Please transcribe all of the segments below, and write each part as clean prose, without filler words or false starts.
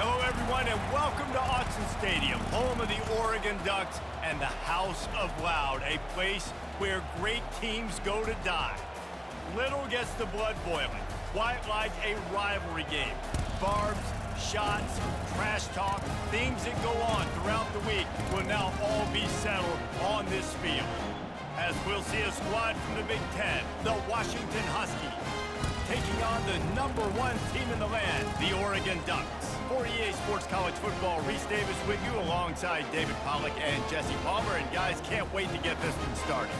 Hello, everyone, and welcome to Autzen Stadium, home of the Oregon Ducks and the House of Loud, a place where great teams go to die. Little gets the blood boiling, quite like a rivalry game. Barbs, shots, trash talk, things that go on throughout the week will now all be settled on this field. As we'll see a squad from the Big Ten, the Wahington Huskies, taking on the #1 team in the land, the Oregon Ducks. For EA Sports College Football, Reese Davis with you alongside David Pollack and Jesse Palmer. And guys, can't wait to get this one started.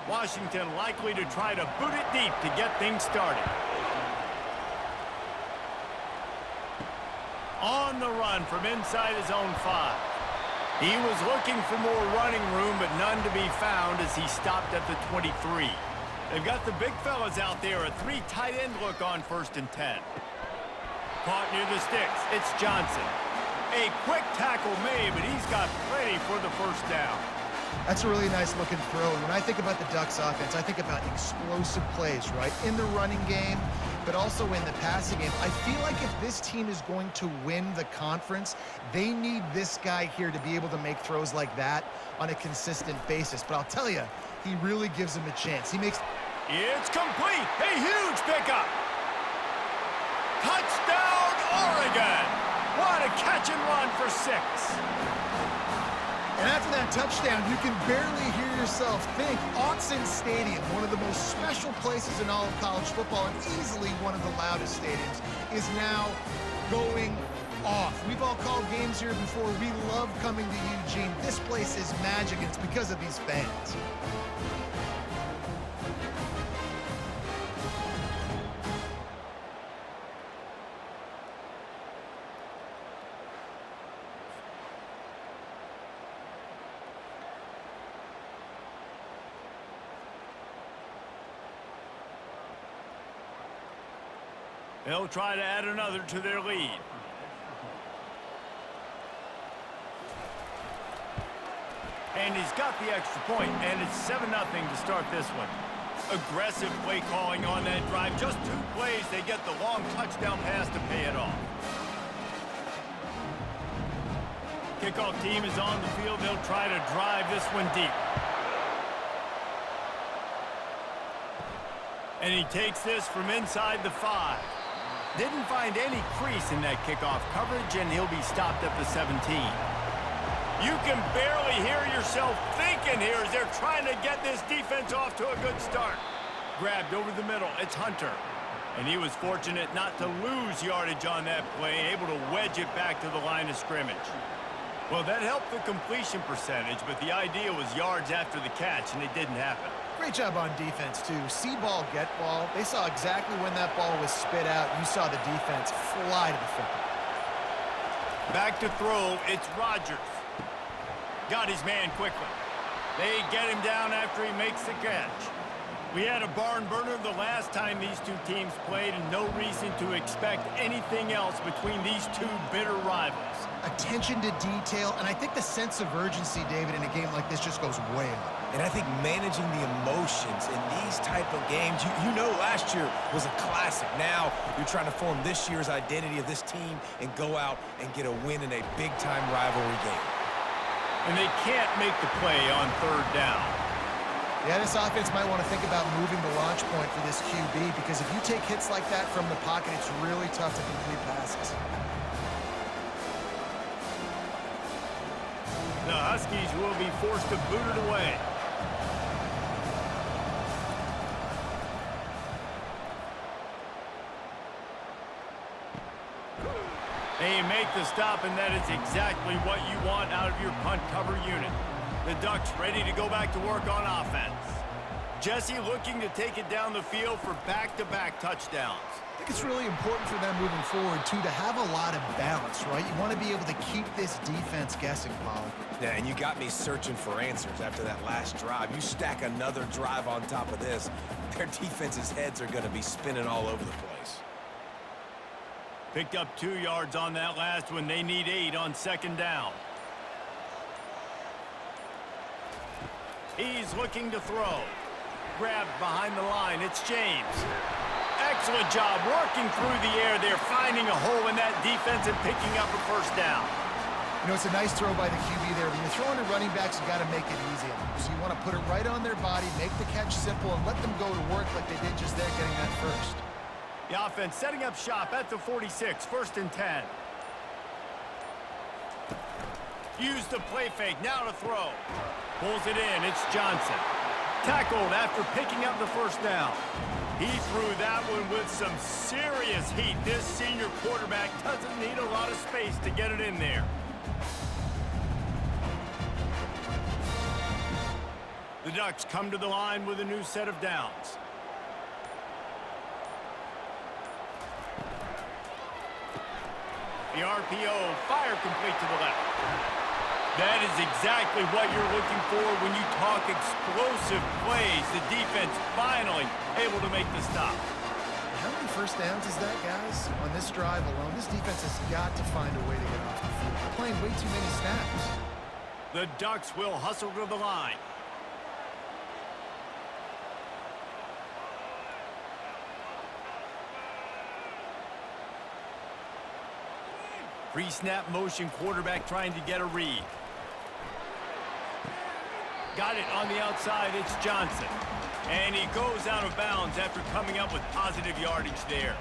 Washington likely to try to boot it deep to get things started. On the run from inside his own 5. He was looking for more running room, but none to be found as he stopped at the 23. They've got the big fellas out there, a 3 tight end look on 1st and 10. Caught near the sticks, it's Johnson. A quick tackle made, but he's got plenty for the 1st down. That's a really nice looking throw. And when I think about the Ducks offense, I think about explosive plays, right? In the running game, but also in the passing game. I feel like if this team is going to win the conference, they need this guy here to be able to make throws like that on a consistent basis. But I'll tell you, he really gives him a chance. He makes... It's complete. A huge pickup. Touchdown, Oregon. What a catch and run for 6. And after that touchdown, you can barely hear yourself think. Autzen Stadium, one of the most special places in all of college football and easily one of the loudest stadiums, is now going off. We've all called games here before. We love coming to Eugene. This place is magic, and it's because of these fans. They'll try to add another to their lead. And he's got the extra point, and it's 7-0 to start this one. Aggressive play calling on that drive. Just 2 plays, they get the long touchdown pass to pay it off. Kickoff team is on the field. They'll try to drive this one deep. And he takes this from inside the 5. Didn't find any crease in that kickoff coverage, and he'll be stopped at the 17. You can barely hear yourself thinking here as they're trying to get this defense off to a good start. Grabbed over the middle, it's Hunter. And he was fortunate not to lose yardage on that play, able to wedge it back to the line of scrimmage. Well, that helped the completion percentage, but the idea was yards after the catch, and it didn't happen. Great job on defense, too. See ball, get ball. They saw exactly when that ball was spit out. You saw the defense fly to the football. Back to throw, it's Rodgers. Got his man quickly. They get him down after he makes the catch. We had a barn burner the last time these two teams played, and no reason to expect anything else between these two bitter rivals. Attention to detail, and I think the sense of urgency, David, in a game like this just goes way up. And I think managing the emotions in these type of games, you know last year was a classic. Now you're trying to form this year's identity of this team and go out and get a win in a big-time rivalry game. And they can't make the play on 3rd down. Yeah, this offense might want to think about moving the launch point for this QB, because if you take hits like that from the pocket, it's really tough to complete passes. The Huskies will be forced to boot it away. They make the stop, and that is exactly what you want out of your punt cover unit. The Ducks ready to go back to work on offense. Jesse looking to take it down the field for back-to-back touchdowns. I think it's really important for them moving forward, too, to have a lot of balance, right? You want to be able to keep this defense guessing, Pollard. Yeah, and you got me searching for answers after that last drive. You stack another drive on top of this, their defense's heads are going to be spinning all over the place. Picked up 2 yards on that last one. They need 8 on 2nd down. He's looking to throw. Grabbed behind the line. It's James. Excellent job working through the air there, finding a hole in that defense and picking up a first down. You know, it's a nice throw by the QB there. When you're throwing to running backs, you got to make it easy on them. So you want to put it right on their body, make the catch simple, and let them go to work like they did just there, getting that first. The offense setting up shop at the 46, 1st and 10. Use the play fake, now to throw. Pulls it in, it's Johnson. Tackled after picking up the first down. He threw that one with some serious heat. This senior quarterback doesn't need a lot of space to get it in there. The Ducks come to the line with a new set of downs. The RPO, fire complete to the left. That is exactly what you're looking for when you talk explosive plays. The defense finally able to make the stop. How many first downs is that, guys? On this drive alone, this defense has got to find a way to get off the field. They're playing way too many snaps. The Ducks will hustle to the line. Pre-snap motion, quarterback trying to get a read. Got it on the outside, it's Johnson. And he goes out of bounds after coming up with positive yardage there.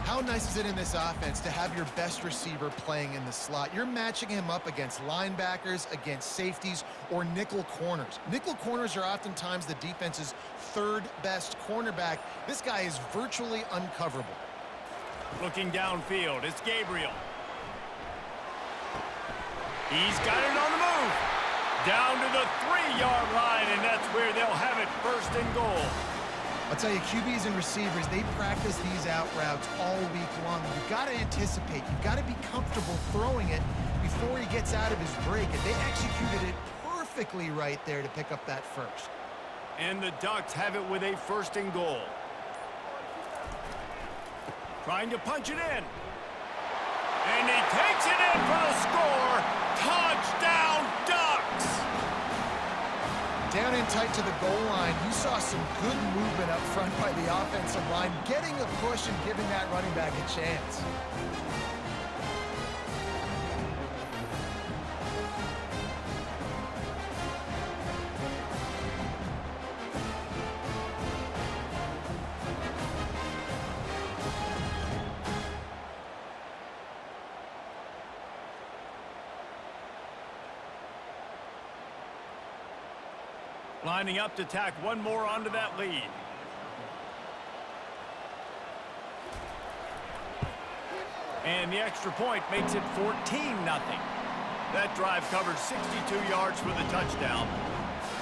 How nice is it in this offense to have your best receiver playing in the slot? You're matching him up against linebackers, against safeties, or nickel corners. Nickel corners are oftentimes the defense's third best cornerback. This guy is virtually uncoverable. Looking downfield, it's Gabriel. He's got it on the move. Down to the 3-yard line, and that's where they'll have it, 1st and goal. I'll tell you, QBs and receivers, they practice these out routes all week long. You've got to anticipate. You've got to be comfortable throwing it before he gets out of his break, and they executed it perfectly right there to pick up that first. And the Ducks have it with a 1st and goal. Trying to punch it in. And he takes it in for the score. Touchdown, Ducks! Down in tight to the goal line, you saw some good movement up front by the offensive line, getting a push and giving that running back a chance. Lining up to tack one more onto that lead. And the extra point makes it 14-0. That drive covered 62 yards for the touchdown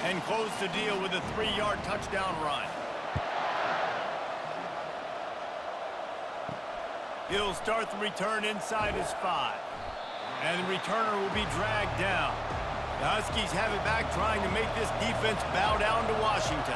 and closed the deal with a 3-yard touchdown run. He'll start the return inside his 5. And the returner will be dragged down. The Huskies have it back, trying to make this defense bow down to Washington.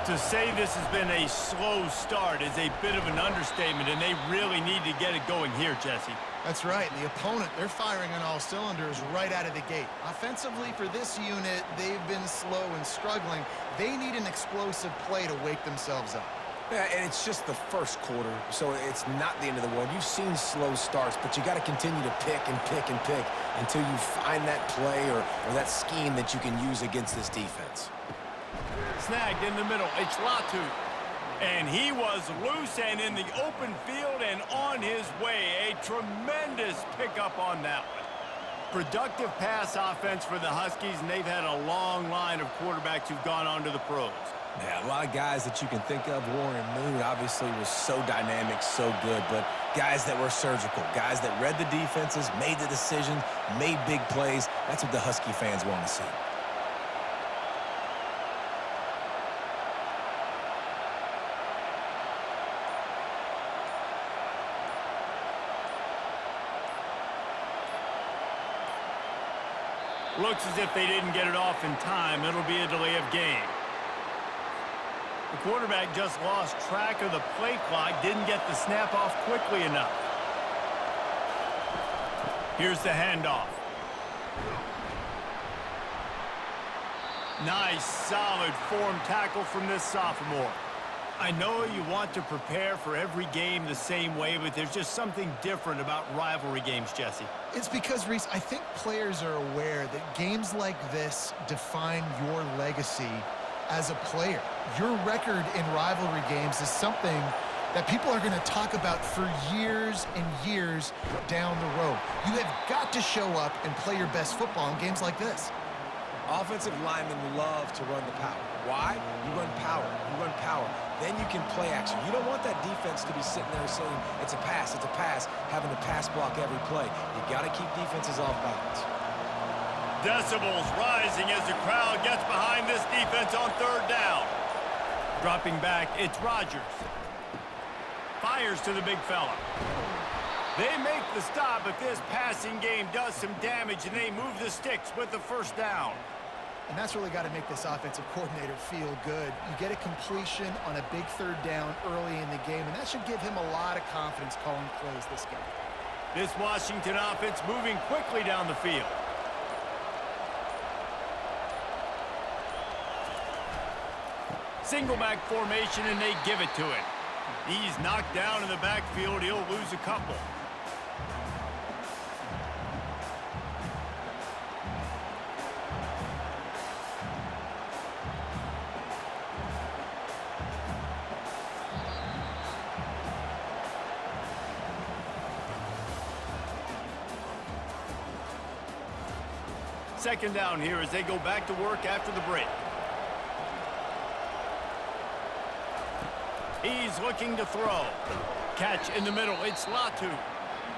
To say this has been a slow start is a bit of an understatement, and they really need to get it going here, Jesse. That's right. The opponent, they're firing on all cylinders right out of the gate. Offensively, for this unit, they've been slow and struggling. They need an explosive play to wake themselves up. Yeah, and it's just the first quarter, so it's not the end of the world. You've seen slow starts, but you got to continue to pick and pick and pick until you find that play or that scheme that you can use against this defense. Snagged in the middle, it's Latu. And he was loose and in the open field and on his way. A tremendous pickup on that one. Productive pass offense for the Huskies, and they've had a long line of quarterbacks who've gone on to the pros. Yeah, a lot of guys that you can think of. Warren Moon obviously was so dynamic, so good, but guys that were surgical, guys that read the defenses, made the decisions, made big plays. That's what the Husky fans want to see. Looks as if they didn't get it off in time. It'll be a delay of game. The quarterback just lost track of the play clock, didn't get the snap off quickly enough. Here's the handoff. Nice, solid form tackle from this sophomore. I know you want to prepare for every game the same way, but there's just something different about rivalry games, Jesse. It's because, Reese, I think players are aware that games like this define your legacy as a player. Your record in rivalry games is something that people are going to talk about for years and years down the road. You have got to show up and play your best football in games like this. Offensive linemen love to run the power. Why? You run power. You run power. Then you can play action. You don't want that defense to be sitting there saying, it's a pass, having to pass block every play. You got to keep defenses off balance. Decibels rising as the crowd gets behind this defense on third down. Dropping back, it's Rodgers. Fires to the big fella. They make the stop, but this passing game does some damage, and they move the sticks with the first down. And that's really got to make this offensive coordinator feel good. You get a completion on a big third down early in the game, and that should give him a lot of confidence calling plays this game. This Washington offense moving quickly down the field. Single back formation, and they give it to him. He's knocked down in the backfield. He'll lose a couple. Second down here as they go back to work after the break. He's looking to throw. Catch in the middle. It's Latu.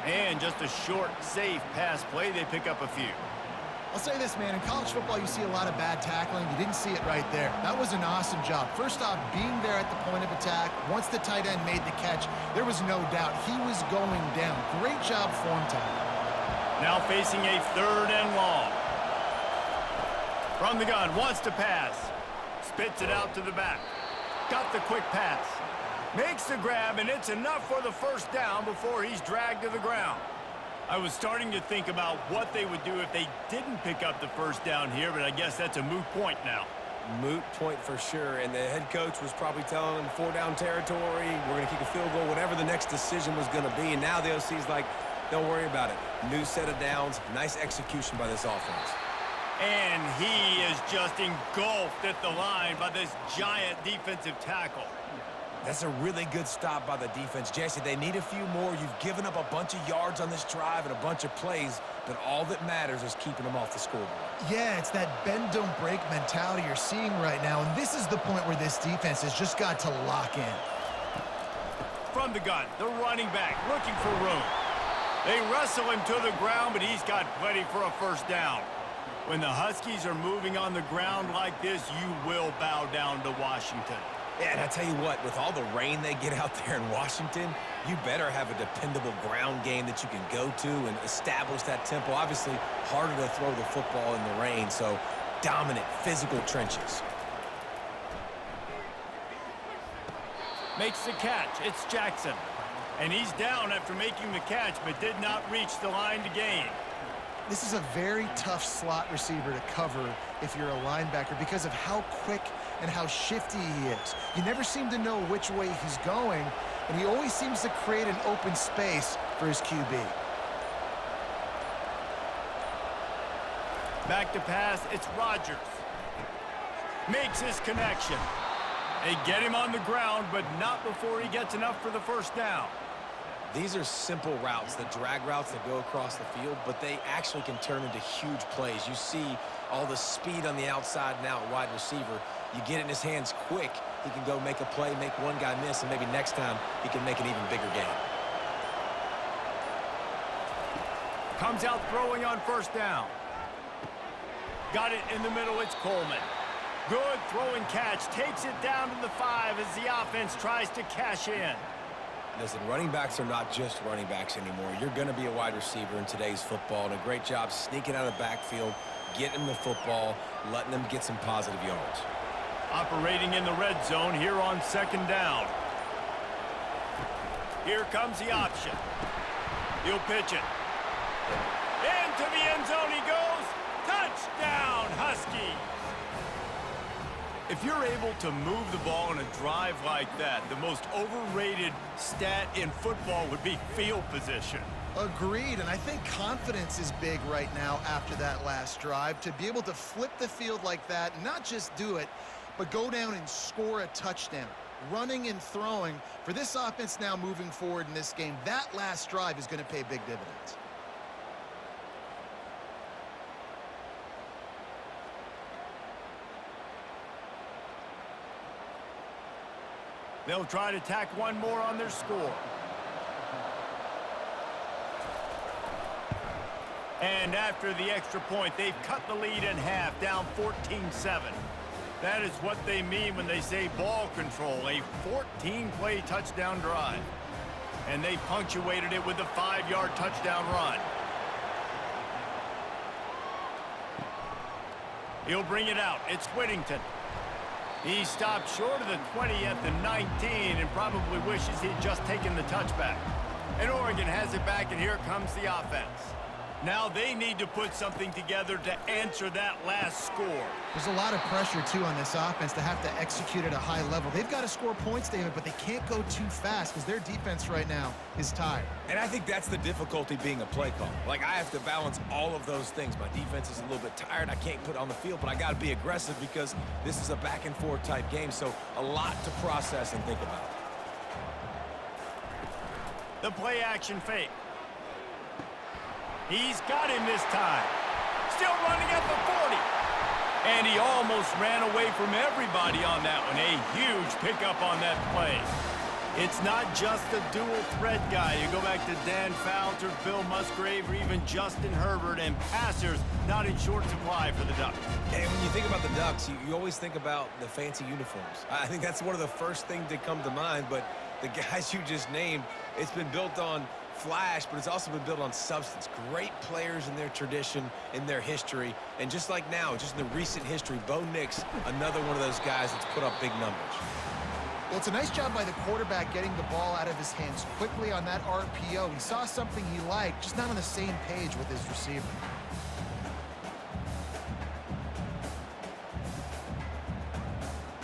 And just a short, safe pass play. They pick up a few. I'll say this, man. In college football, you see a lot of bad tackling. You didn't see it right there. That was an awesome job. First off, being there at the point of attack. Once the tight end made the catch, there was no doubt he was going down. Great job form tackle. Now facing a third and long. From the gun, wants to pass. Spits it out to the back. Got the quick pass. Makes the grab, and it's enough for the first down before he's dragged to the ground. I was starting to think about what they would do if they didn't pick up the first down here, but I guess that's a moot point now. Moot point for sure, and the head coach was probably telling them 4-down territory, we're going to kick a field goal, whatever the next decision was going to be, and now the OC's like, don't worry about it. New set of downs, nice execution by this offense. And he is just engulfed at the line by this giant defensive tackle. That's a really good stop by the defense. Jesse, they need a few more. You've given up a bunch of yards on this drive and a bunch of plays, but all that matters is keeping them off the scoreboard. Yeah, it's that bend, don't break mentality you're seeing right now, and this is the point where this defense has just got to lock in. From the gun, the running back looking for room. They wrestle him to the ground, but he's got plenty for a first down. When the Huskies are moving on the ground like this, you will bow down to Washington. Yeah, and I tell you what, with all the rain they get out there in Washington, you better have a dependable ground game that you can go to and establish that tempo. Obviously, harder to throw the football in the rain, so dominant, physical trenches. Makes the catch. It's Jackson. And he's down after making the catch, but did not reach the line to gain. This is a very tough slot receiver to cover if you're a linebacker because of how quick and how shifty he is. You never seem to know which way he's going, and he always seems to create an open space for his QB. Back to pass, it's Rodgers. Makes his connection. They get him on the ground, but not before he gets enough for the first down. These are simple routes, the drag routes that go across the field, but they actually can turn into huge plays. You see all the speed on the outside now at wide receiver. You get it in his hands quick, he can go make a play, make one guy miss, and maybe next time he can make an even bigger gain. Comes out throwing on first down. Got it in the middle, it's Coleman. Good throwing catch, takes it down to the 5 as the offense tries to cash in. Listen, running backs are not just running backs anymore. You're going to be a wide receiver in today's football, and a great job sneaking out of the backfield, getting them the football, letting them get some positive yards. Operating in the red zone here on second down. Here comes the option. He'll pitch it. Into the end zone he goes. Touchdown, Huskies. If you're able to move the ball in a drive like that, the most overrated stat in football would be field position. Agreed, and I think confidence is big right now after that last drive. To be able to flip the field like that, not just do it, but go down and score a touchdown. Running and throwing, for this offense now moving forward in this game, that last drive is going to pay big dividends. They'll try to tack one more on their score. And after the extra point, they've cut the lead in half, down 14-7. That is what they mean when they say ball control, a 14-play touchdown drive. And they punctuated it with a 5-yard touchdown run. He'll bring it out. It's Wahington. He stopped short of the 20 at the 19 and probably wishes he'd just taken the touchback. And Oregon has it back, and here comes the offense. Now they need to put something together to answer that last score. There's a lot of pressure, too, on this offense to have to execute at a high level. They've got to score points, David, but they can't go too fast because their defense right now is tired. And I think that's the difficulty being a play call. Like, I have to balance all of those things. My defense is a little bit tired. I can't put it on the field, but I got to be aggressive because this is a back-and-forth type game, so a lot to process and think about. The play-action fake. He's got him this time. Still running at the 40. And he almost ran away from everybody on that one. A huge pickup on that play. It's not just a dual threat guy. You go back to Dan Fouts, Bill Musgrave, or even Justin Herbert, and passers not in short supply for the Ducks. And when you think about the Ducks, you always think about the fancy uniforms. I think that's one of the first things that come to mind, but the guys you just named, it's been built on flash, but it's also been built on substance. Great players in their tradition, in their history, and just like now, just in the recent history, Bo Nix, another one of those guys that's put up big numbers. Well, it's a nice job by the quarterback getting the ball out of his hands quickly on that RPO. He saw something he liked, just not on the same page with his receiver.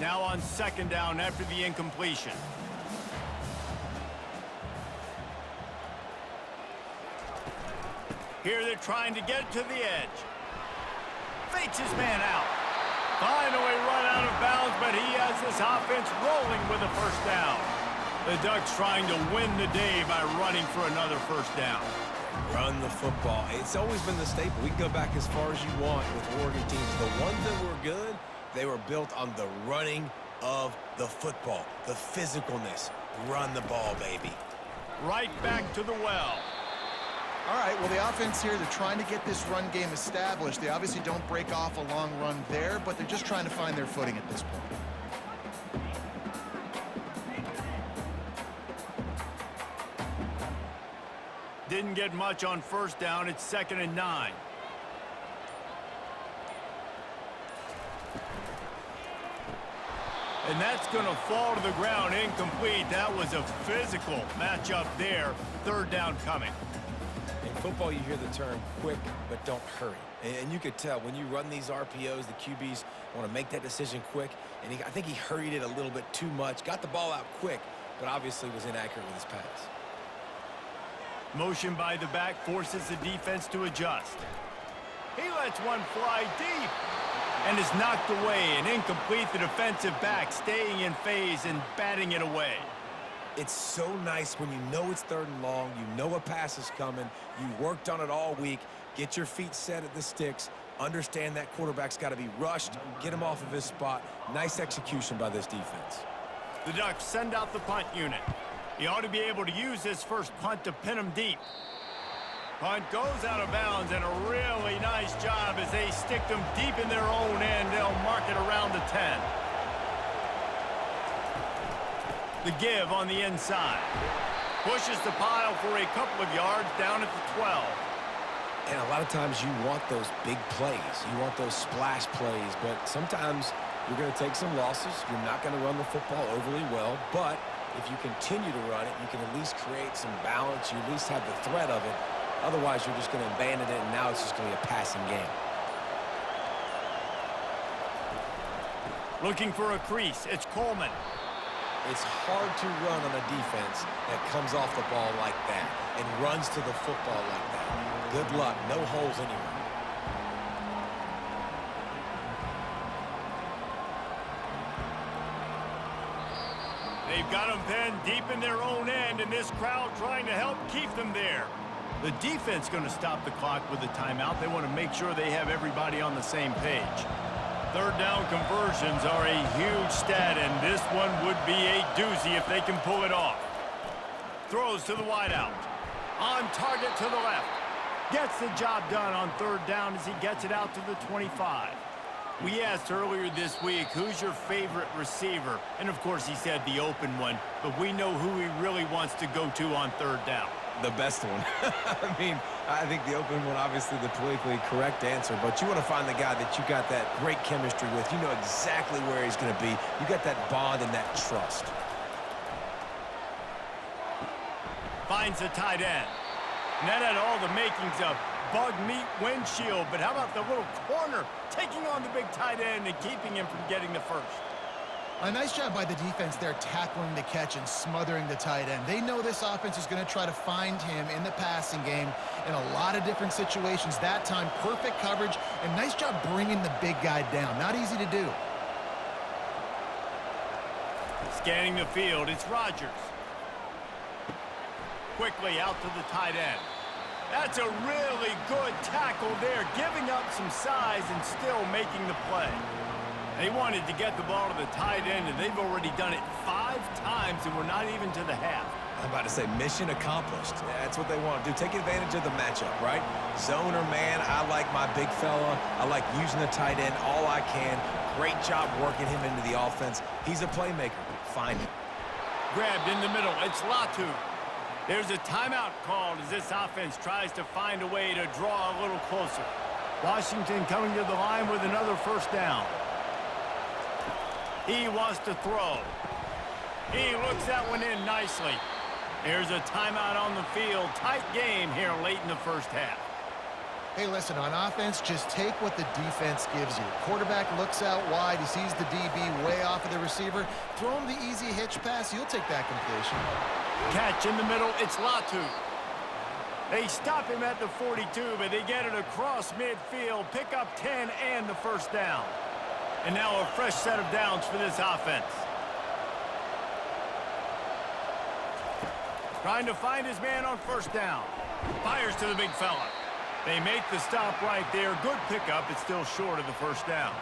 Now on second down after the incompletion. Here they're trying to get to the edge. Fakes his man out. Finally run out of bounds, but he has this offense rolling with a first down. The Ducks trying to win the day by running for another first down. Run the football. It's always been the staple. We can go back as far as you want with Oregon teams. The ones that were good, they were built on the running of the football, the physicalness. Run the ball, baby. Right back to the well. All right, well, the offense here, they're trying to get this run game established. They obviously don't break off a long run there, but they're just trying to find their footing at this point. Didn't get much on first down. It's 2nd and 9. And that's going to fall to the ground, incomplete. That was a physical matchup there. 3rd down coming. In football, you hear the term quick, but don't hurry. And you could tell when you run these RPOs, the QBs want to make that decision quick. And I think he hurried it a little bit too much. Got the ball out quick, but obviously was inaccurate with his pass. Motion by the back forces the defense to adjust. He lets one fly deep and is knocked away and incomplete. The defensive back staying in phase and batting it away. It's so nice when you know it's 3rd and long, you know a pass is coming, you worked on it all week, get your feet set at the sticks, understand that quarterback's got to be rushed, get him off of his spot. Nice execution by this defense. The Ducks send out the punt unit. He ought to be able to use this first punt to pin him deep. Punt goes out of bounds, and a really nice job as they stick them deep in their own end. They'll mark it around the 10. The give on the inside. Pushes the pile for a couple of yards down at the 12. And a lot of times you want those big plays. You want those splash plays, but sometimes you're going to take some losses. You're not going to run the football overly well, but if you continue to run it, you can at least create some balance. You at least have the threat of it. Otherwise, you're just going to abandon it, and now it's just going to be a passing game. Looking for a crease. It's Coleman. It's hard to run on a defense that comes off the ball like that and runs to the football like that. Good luck. No holes anywhere. They've got them pinned deep in their own end, and this crowd trying to help keep them there. The defense going to stop the clock with a timeout. They want to make sure they have everybody on the same page. Third down conversions are a huge stat, and this one would be a doozy if they can pull it off. Throws to the wideout. On target to the left. Gets the job done on third down as he gets it out to the 25. We asked earlier this week, who's your favorite receiver? And, of course, he said the open one, but we know who he really wants to go to on third down. The best one. I mean, I think the open one, obviously the politically correct answer, but you want to find the guy that you got that great chemistry with. You know exactly where he's going to be. You got that bond and that trust. Finds the tight end. And that had all the makings of bug meat windshield, but how about the little corner taking on the big tight end and keeping him from getting the first? A nice job by the defense there tackling the catch and smothering the tight end. They know this offense is going to try to find him in the passing game in a lot of different situations. That time, perfect coverage, and nice job bringing the big guy down. Not easy to do. Scanning the field, it's Rodgers. Quickly out to the tight end. That's a really good tackle there, giving up some size and still making the play. They wanted to get the ball to the tight end, and they've already done it 5 times, and we're not even to the half. I'm about to say mission accomplished. That's what they want to do. Take advantage of the matchup, right? Zone or man, I like my big fella. I like using the tight end all I can. Great job working him into the offense. He's a playmaker. Find him. Grabbed in the middle. It's Latu. There's a timeout called as this offense tries to find a way to draw a little closer. Washington coming to the line with another first down. He wants to throw. He looks that one in nicely. There's a timeout on the field. Tight game here late in the first half. Hey, listen, on offense, just take what the defense gives you. Quarterback looks out wide. He sees the DB way off of the receiver. Throw him the easy hitch pass. You'll take that completion. Catch in the middle. It's Latu. They stop him at the 42, but they get it across midfield. Pick up 10 and the first down. And now a fresh set of downs for this offense. Trying to find his man on first down. Fires to the big fella. They make the stop right there. Good pickup. It's still short of the first down.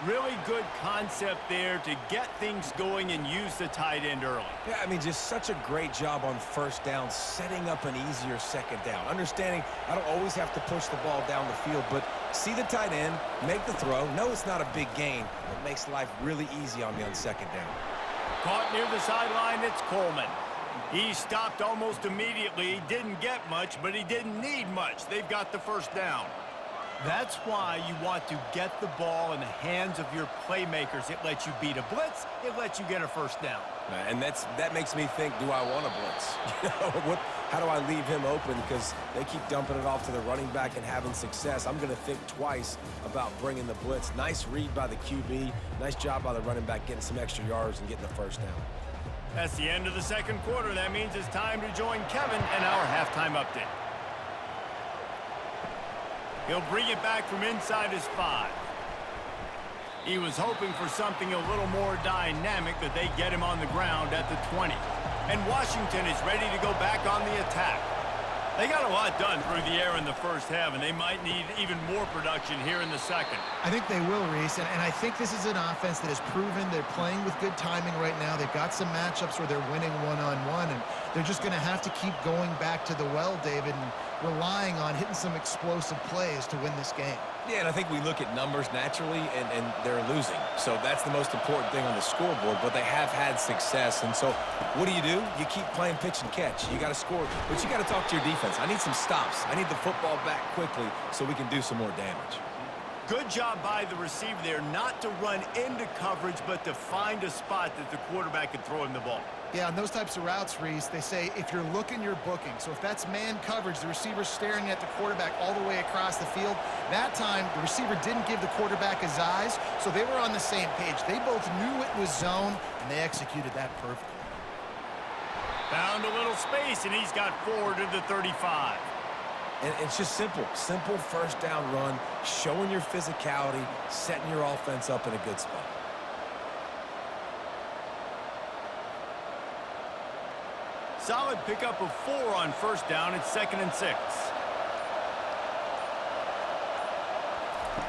Really good concept there to get things going and use the tight end early. Yeah, I mean, just such a great job on first down, setting up an easier second down. Understanding I don't always have to push the ball down the field, but see the tight end, make the throw. No, it's not a big gain, but makes life really easy on me on second down. Caught near the sideline, it's Coleman. He stopped almost immediately. He didn't get much, but he didn't need much. They've got the first down. That's why you want to get the ball in the hands of your playmakers. It lets you beat a blitz. It lets you get a first down. And that makes me think, do I want a blitz? How do I leave him open? Because they keep dumping it off to the running back and having success. I'm going to think twice about bringing the blitz. Nice read by the QB. Nice job by the running back getting some extra yards and getting the first down. That's the end of the second quarter. That means it's time to join Kevin and our halftime update. He'll bring it back from inside his 5. He was hoping for something a little more dynamic, but they get him on the ground at the 20. And Washington is ready to go back on the attack. They got a lot done through the air in the first half, and they might need even more production here in the second. I think they will, Reese, and I think this is an offense that has proven they're playing with good timing right now. They've got some matchups where they're winning one-on-one, and they're just going to have to keep going back to the well, David, and relying on hitting some explosive plays to win this game. Yeah, and I think we look at numbers naturally, and they're losing. So that's the most important thing on the scoreboard, but they have had success. And so what do? You keep playing pitch and catch. You got to score, but you got to talk to your defense. I need some stops. I need the football back quickly so we can do some more damage. Good job by the receiver there not to run into coverage, but to find a spot that the quarterback could throw him the ball. Yeah, on those types of routes, Reese, they say if you're looking, you're booking. So if that's man coverage, the receiver's staring at the quarterback all the way across the field. That time, the receiver didn't give the quarterback his eyes, so they were on the same page. They both knew it was zone, and they executed that perfectly. Found a little space, and he's got 4 to the 35. And it's just simple first down run, showing your physicality, setting your offense up in a good spot. Solid pickup of 4 on first down. It's 2nd and 6.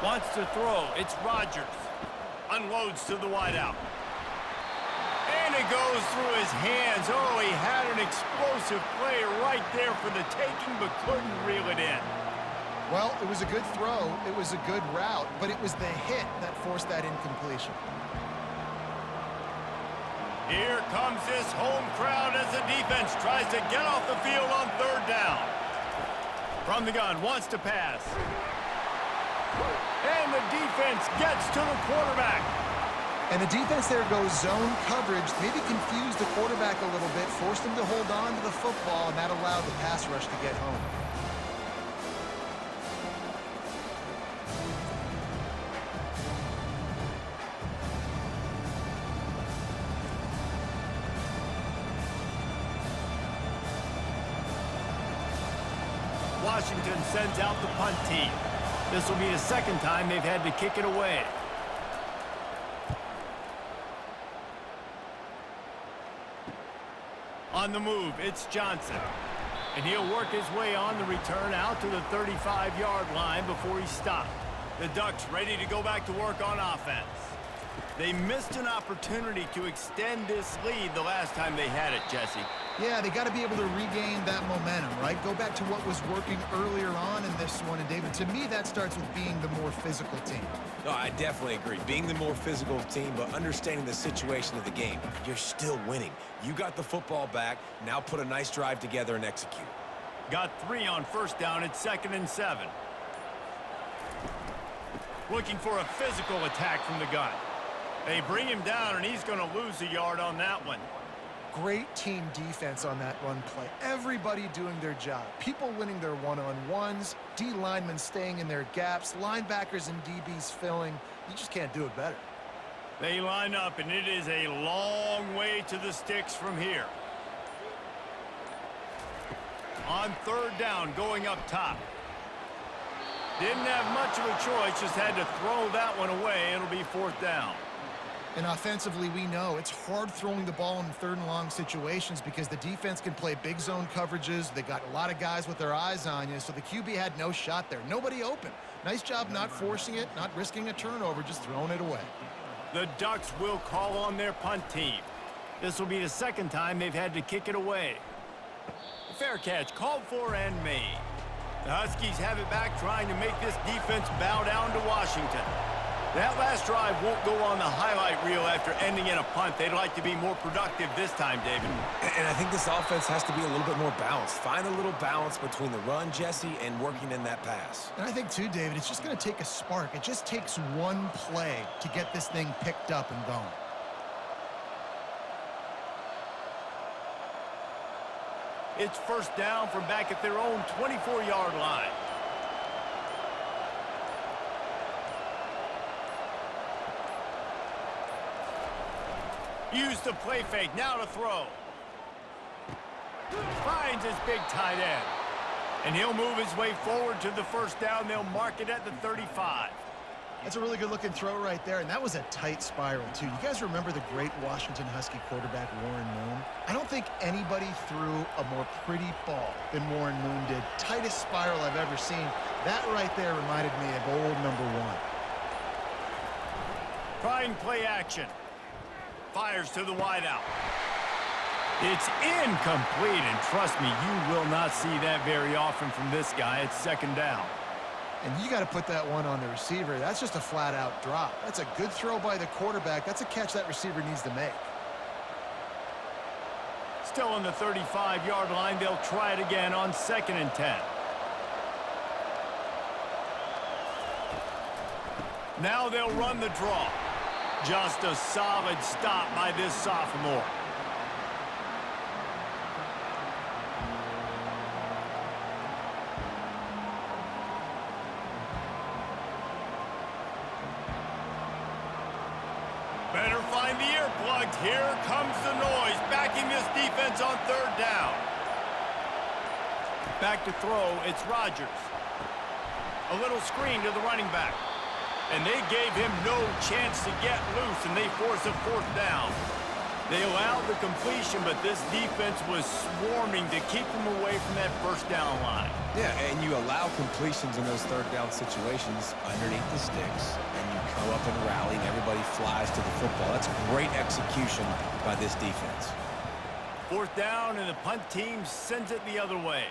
Wants to throw. It's Rodgers. Unloads to the wideout. And it goes through his hands. Oh, he had an explosive play right there for the taking, but couldn't reel it in. Well, it was a good throw. It was a good route, but it was the hit that forced that incompletion. Here comes this home crowd as the defense tries to get off the field on 3rd down. From the gun, wants to pass. And the defense gets to the quarterback. And the defense there goes zone coverage, maybe confused the quarterback a little bit, forced him to hold on to the football, and that allowed the pass rush to get home. Washington sends out the punt team. This will be the 2nd time they've had to kick it away. On the move, it's Johnson. And he'll work his way on the return out to the 35-yard line before he's stopped. The Ducks ready to go back to work on offense. They missed an opportunity to extend this lead the last time they had it, Jesse. Yeah, they got to be able to regain that momentum, right? Go back to what was working earlier on in this one. And, David, to me, that starts with being the more physical team. No, I definitely agree. Being the more physical team, but understanding the situation of the game. You're still winning. You got the football back. Now put a nice drive together and execute. Got 3 on first down. It's 2nd and 7. Looking for a physical attack from the gun. They bring him down, and he's going to lose a yard on that one. Great team defense on that run play. Everybody doing their job. People winning their one-on-ones, D linemen staying in their gaps, linebackers and DBs filling. You just can't do it better. They line up, and it is a long way to the sticks from here. On 3rd down, going up top. Didn't have much of a choice, just had to throw that one away. It'll be 4th down. And offensively, we know it's hard throwing the ball in 3rd and long situations because the defense can play big zone coverages. They got a lot of guys with their eyes on you, so the QB had no shot there. Nobody open. Nice job not forcing it, not risking a turnover, just throwing it away. The Ducks will call on their punt team. This will be the 2nd time they've had to kick it away. Fair catch called for and made. The Huskies have it back, trying to make this defense bow down to Washington. That last drive won't go on the highlight reel after ending in a punt. They'd like to be more productive this time, David. And I think this offense has to be a little bit more balanced. Find a little balance between the run, Jesse, and working in that pass. And I think, too, David, it's just going to take a spark. It just takes one play to get this thing picked up and going. It's 1st down from back at their own 24-yard line. Use the play fake, now to throw. Finds his big tight end. And he'll move his way forward to the 1st down. They'll mark it at the 35. That's a really good-looking throw right there, and that was a tight spiral, too. You guys remember the great Washington Husky quarterback Warren Moon? I don't think anybody threw a more pretty ball than Warren Moon did. Tightest spiral I've ever seen. That right there reminded me of old number 1. Trying play action. Fires to the wideout. It's incomplete, and trust me, you will not see that very often from this guy. It's 2nd down. And you got to put that one on the receiver. That's just a flat-out drop. That's a good throw by the quarterback. That's a catch that receiver needs to make. Still on the 35-yard line. They'll try it again on 2nd and 10. Now they'll run the draw. Just a solid stop by this sophomore. Better find the earplugs. Here comes the noise, backing this defense on third down. Back to throw, it's Rodgers. A little screen to the running back. And they gave him no chance to get loose, and they force a fourth down. They allowed the completion, but this defense was swarming to keep them away from that first down line. Yeah, and you allow completions in those third down situations underneath the sticks, and you come up and rally, and everybody flies to the football. That's great execution by this defense. Fourth down, and the punt team sends it the other way.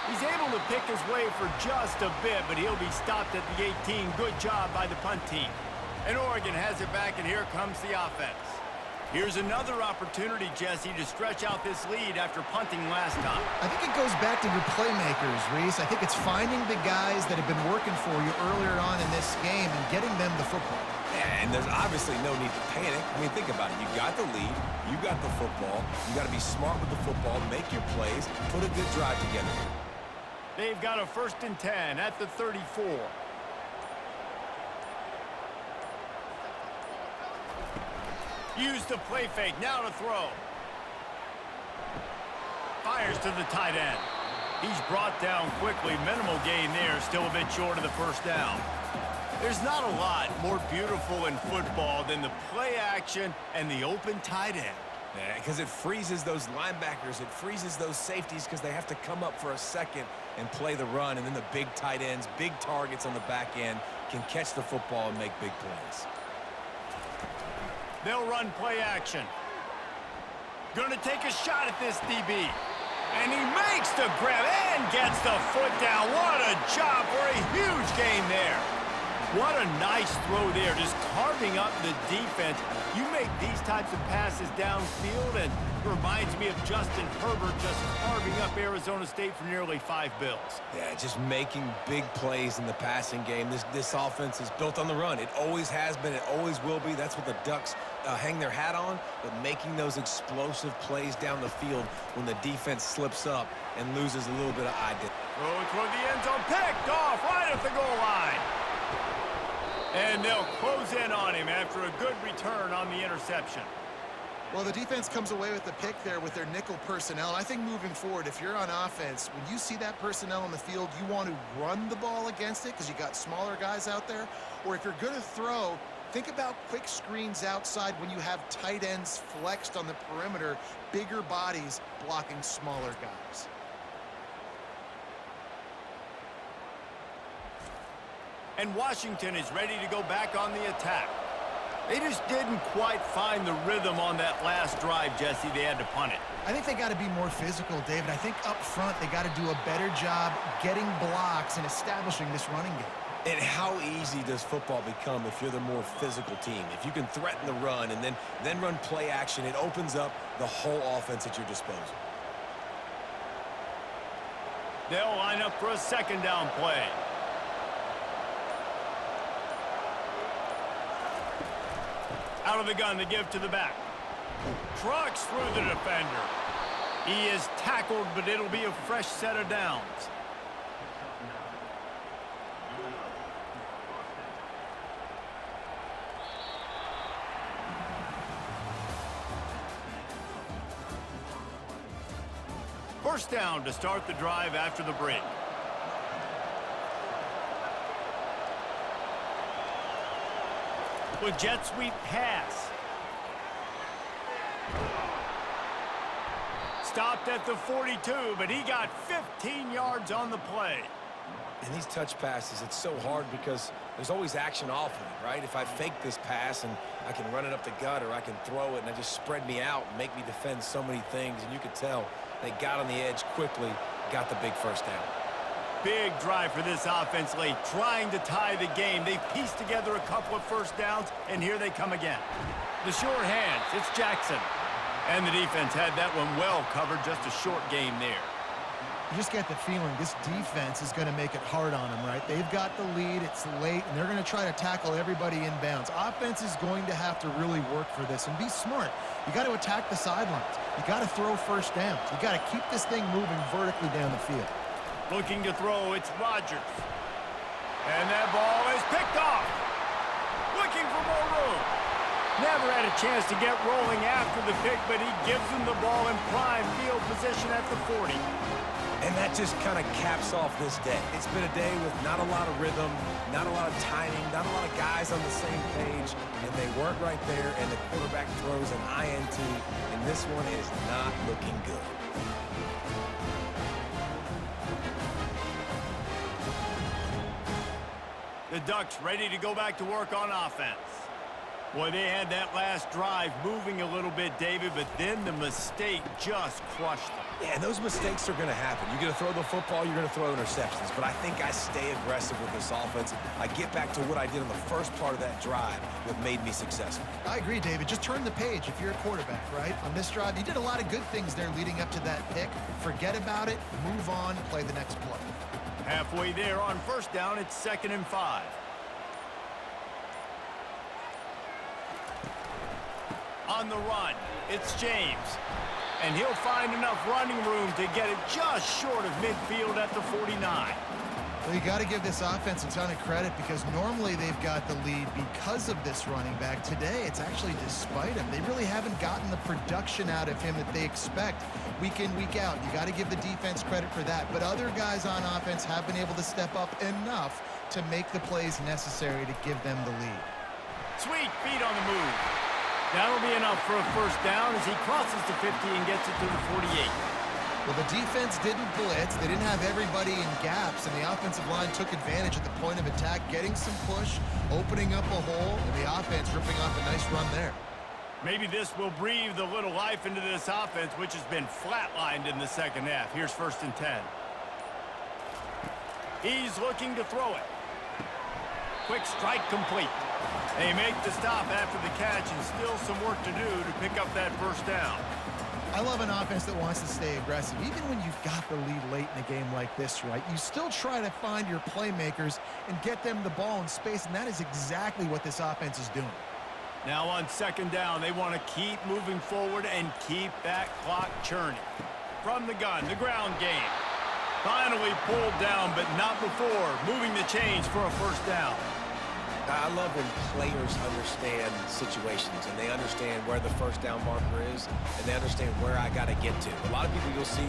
He's able to pick his way for just a bit, but he'll be stopped at the 18. Good job by the punt team. And Oregon has it back, and here comes the offense. Here's another opportunity, Jesse, to stretch out this lead after punting last time. I think it goes back to your playmakers, Reese. I think it's finding the guys that have been working for you earlier on in this game and getting them the football. Yeah, and there's obviously no need to panic. I mean, think about it. You got the lead. You got the football. You got to be smart with the football, make your plays, put a good drive together. They've got a 1st and 10 at the 34. Use the play fake, now to throw. Fires to the tight end. He's brought down quickly. Minimal gain there, still a bit short of the first down. There's not a lot more beautiful in football than the play action and the open tight end. Yeah, because it freezes those linebackers. It freezes those safeties because they have to come up for a second and play the run. And then the big tight ends, big targets on the back end can catch the football and make big plays. They'll run play action. Gonna take a shot at this DB. And he makes the grab and gets the foot down. What a job for a huge gain there. What a nice throw there, just carving up the defense. You make these types of passes downfield, and it reminds me of Justin Herbert just carving up Arizona State for nearly 5 bills. Yeah, just making big plays in the passing game. This offense is built on the run. It always has been. It always will be. That's what the Ducks hang their hat on, but making those explosive plays down the field when the defense slips up and loses a little bit of identity. Throw toward the end zone, picked off right at the goal line. And they'll close in on him after a good return on the interception. Well, the defense comes away with the pick there with their nickel personnel. I think moving forward, if you're on offense, when you see that personnel on the field, you want to run the ball against it because you got smaller guys out there. Or if you're going to throw, think about quick screens outside when you have tight ends flexed on the perimeter, bigger bodies blocking smaller guys. And Washington is ready to go back on the attack. They just didn't quite find the rhythm on that last drive, Jesse. They had to punt it. I think they got to be more physical, David. I think up front they got to do a better job getting blocks and establishing this running game. And how easy does football become if you're the more physical team? If you can threaten the run and then run play action, it opens up the whole offense at your disposal. They'll line up for a 2nd down play. Out of the gun to give to the back. Trucks through the defender. He is tackled, but it'll be a fresh set of downs. First down to start the drive after the break. With jet sweep pass. Stopped at the 42, but he got 15 yards on the play. And these touch passes, it's so hard because there's always action off of it, right? If I fake this pass and I can run it up the gut or I can throw it and I just spread me out and make me defend so many things, and you could tell they got on the edge quickly, got the big first down. Big drive for this offense late, trying to tie the game. They pieced together a couple of first downs, and here they come again. The short hands, it's Jackson. And the defense had that one well covered, just a short game there. You just get the feeling this defense is going to make it hard on them, right? They've got the lead, it's late, and they're going to try to tackle everybody inbounds. Offense is going to have to really work for this and be smart. You got to attack the sidelines. You got to throw first downs. You got to keep this thing moving vertically down the field. Looking to throw, it's Rodgers. And that ball is picked off. Looking for more room. Never had a chance to get rolling after the pick, but he gives them the ball in prime field position at the 40. And that just kind of caps off this day. It's been a day with not a lot of rhythm, not a lot of timing, not a lot of guys on the same page, and they weren't right there, and the quarterback throws an INT, and this one is not looking good. The Ducks ready to go back to work on offense. Boy, they had that last drive moving a little bit, David, but then the mistake just crushed them. Yeah, and those mistakes are going to happen. You're going to throw the football, you're going to throw interceptions. But I think I stay aggressive with this offense. I get back to what I did on the first part of that drive that made me successful. I agree, David. Just turn the page if you're a quarterback, right? On this drive, you did a lot of good things there leading up to that pick. Forget about it, move on, play the next play. Halfway there on first down, it's 2nd and 5. On the run, it's James. And he'll find enough running room to get it just short of midfield at the 49. Well, you got to give this offense a ton of credit because normally they've got the lead because of this running back. Today, it's actually despite him. They really haven't gotten the production out of him that they expect week in, week out. You got to give the defense credit for that. But other guys on offense have been able to step up enough to make the plays necessary to give them the lead. Sweet feet on the move. That'll be enough for a first down as he crosses the 50 and gets it to the 48. Well, the defense didn't blitz. They didn't have everybody in gaps, and the offensive line took advantage at the point of attack, getting some push, opening up a hole, and the offense ripping off a nice run there. Maybe this will breathe a little life into this offense, which has been flatlined in the second half. Here's 1st and 10. He's looking to throw it. Quick strike complete. They make the stop after the catch and still some work to do to pick up that first down. I love an offense that wants to stay aggressive. Even when you've got the lead late in a game like this, right, you still try to find your playmakers and get them the ball in space, and that is exactly what this offense is doing. Now on 2nd down, they want to keep moving forward and keep that clock churning. From the gun, the ground game. Finally pulled down, but not before moving the chains for a first down. I love when players understand situations and they understand where the first down marker is and they understand where I got to get to. A lot of people you'll see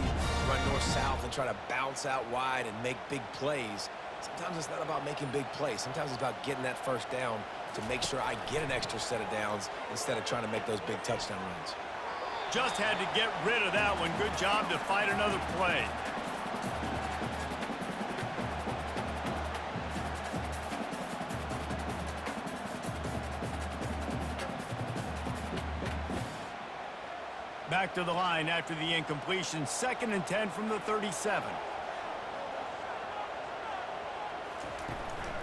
run north-south and try to bounce out wide and make big plays. Sometimes it's not about making big plays. Sometimes it's about getting that first down to make sure I get an extra set of downs instead of trying to make those big touchdown runs. Just had to get rid of that one. Good job to fight another play. Back to the line after the incompletion. 2nd and 10 from the 37.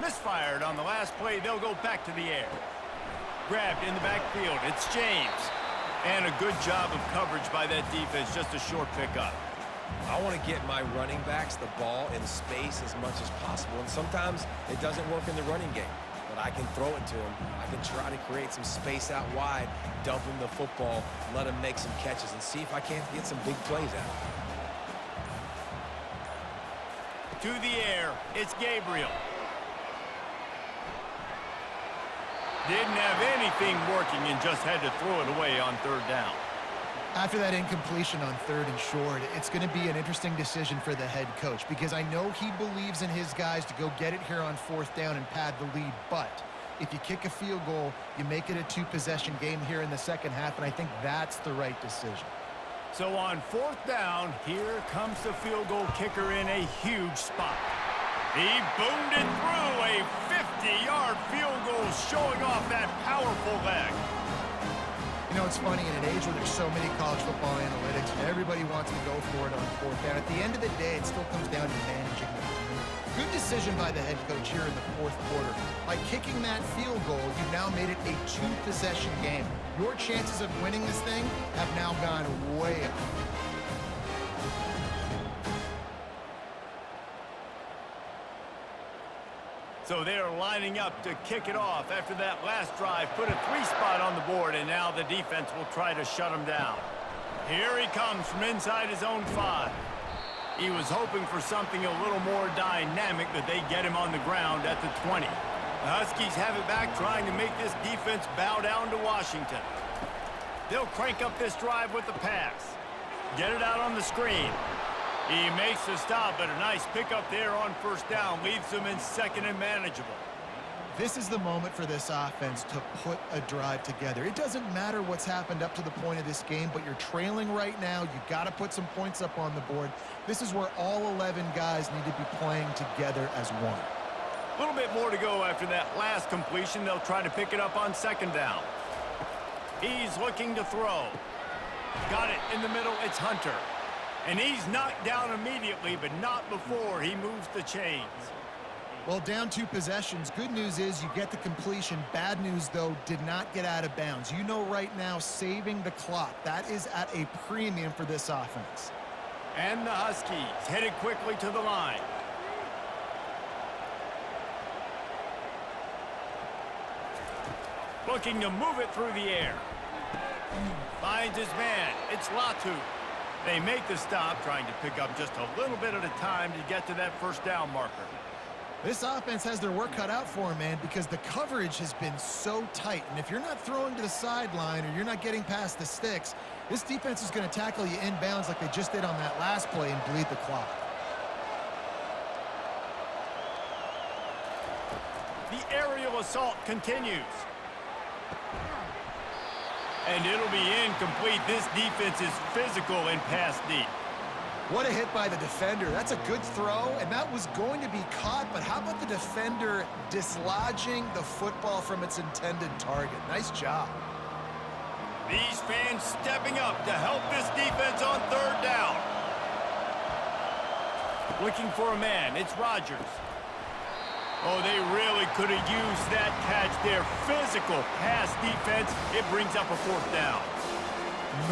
Misfired on the last play. They'll go back to the air. Grabbed in the backfield. It's James. And a good job of coverage by that defense. Just a short pickup. I want to get my running backs the ball in space as much as possible. And sometimes it doesn't work in the running game. But I can throw it to him. I can try to create some space out wide, dump him the football, let him make some catches, and see if I can't get some big plays out of him. To the air, it's Gabriel. Didn't have anything working and just had to throw it away on 3rd down. After that incompletion on 3rd and short, it's going to be an interesting decision for the head coach because I know he believes in his guys to go get it here on 4th down and pad the lead. But if you kick a field goal, you make it a 2-possession game here in the second half, and I think that's the right decision. So on 4th down, here comes the field goal kicker in a huge spot. He boomed it through a 50-yard field goal, showing off that powerful leg. You know, it's funny, in an age where there's so many college football analytics and everybody wants to go for it on 4th down, at the end of the day, it still comes down to managing the game. Good decision by the head coach here in the 4th quarter. By kicking that field goal, you've now made it a 2-possession game. Your chances of winning this thing have now gone way up. So they are lining up to kick it off after that last drive. Put a 3-spot on the board, and now the defense will try to shut him down. Here he comes from inside his own 5. He was hoping for something a little more dynamic, but they get him on the ground at the 20. The Huskies have it back, trying to make this defense bow down to Washington. They'll crank up this drive with the pass. Get it out on the screen. He makes the stop, but a nice pickup there on first down leaves them in second and manageable. This is the moment for this offense to put a drive together. It doesn't matter what's happened up to the point of this game, but you're trailing right now. You got to put some points up on the board. This is where all 11 guys need to be playing together as one. A little bit more to go after that last completion. They'll try to pick it up on second down. He's looking to throw. Got it in the middle. It's Hunter. And he's knocked down immediately, but not before he moves the chains. Well, down 2 possessions. Good news is you get the completion. Bad news, though, did not get out of bounds. You know right now, saving the clock. That is at a premium for this offense. And the Huskies headed quickly to the line. Looking to move it through the air. Finds his man. It's Latu. They make the stop, trying to pick up just a little bit at a time to get to that first down marker. This offense has their work cut out for them, man, because the coverage has been so tight. And if you're not throwing to the sideline or you're not getting past the sticks, this defense is going to tackle you inbounds like they just did on that last play and bleed the clock. The aerial assault continues. And it'll be incomplete. This defense is physical and pass deep. What a hit by the defender. That's a good throw, and that was going to be caught, but how about the defender dislodging the football from its intended target? Nice job. These fans stepping up to help this defense on third down. Looking for a man. It's Rodgers. Oh, they really could have used that catch there. Physical pass defense. It brings up a fourth down.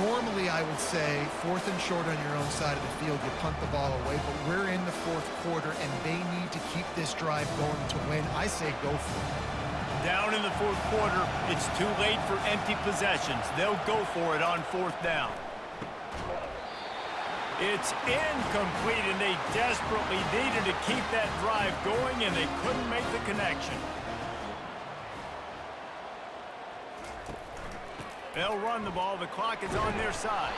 Normally, I would say 4th and short on your own side of the field, you punt the ball away, but we're in the 4th quarter, and they need to keep this drive going to win. I say go for it. Down in the 4th quarter, it's too late for empty possessions. They'll go for it on 4th down. It's incomplete, and they desperately needed to keep that drive going, and they couldn't make the connection. They'll run the ball. The clock is on their side.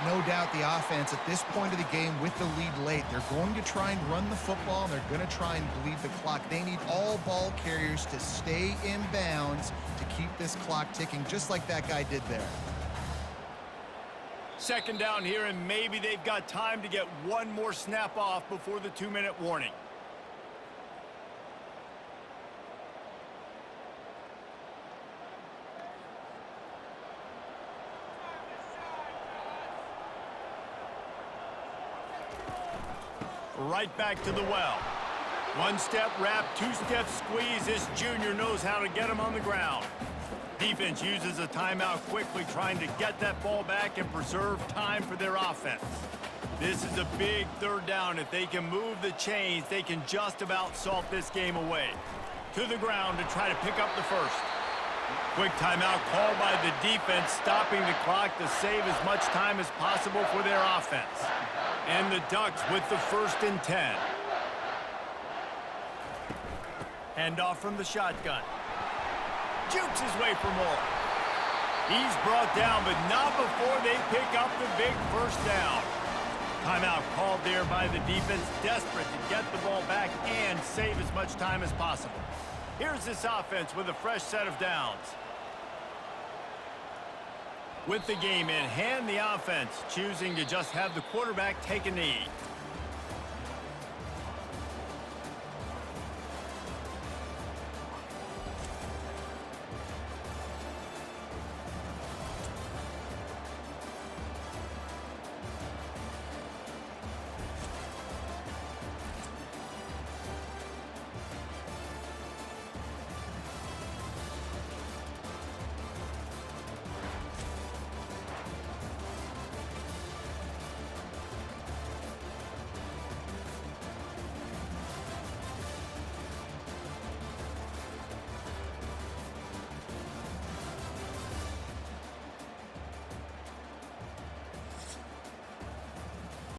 No doubt the offense at this point of the game with the lead late, they're going to try and run the football, and they're going to try and bleed the clock. They need all ball carriers to stay in bounds to keep this clock ticking, just like that guy did there. Second down here, and maybe they've got time to get one more snap off before the 2-minute warning. Right back to the well. 1-step wrap, 2-step squeeze. This junior knows how to get him on the ground. Defense uses a timeout quickly, trying to get that ball back and preserve time for their offense. This is a big third down. If they can move the chains, they can just about salt this game away. To the ground to try to pick up the first. Quick timeout called by the defense, stopping the clock to save as much time as possible for their offense. And the Ducks with the 1st and 10. Handoff from the shotgun. Jukes his way for more. He's brought down, but not before they pick up the big first down. Timeout called there by the defense, desperate to get the ball back and save as much time as possible. Here's this offense with a fresh set of downs. With the game in hand, the offense choosing to just have the quarterback take a knee.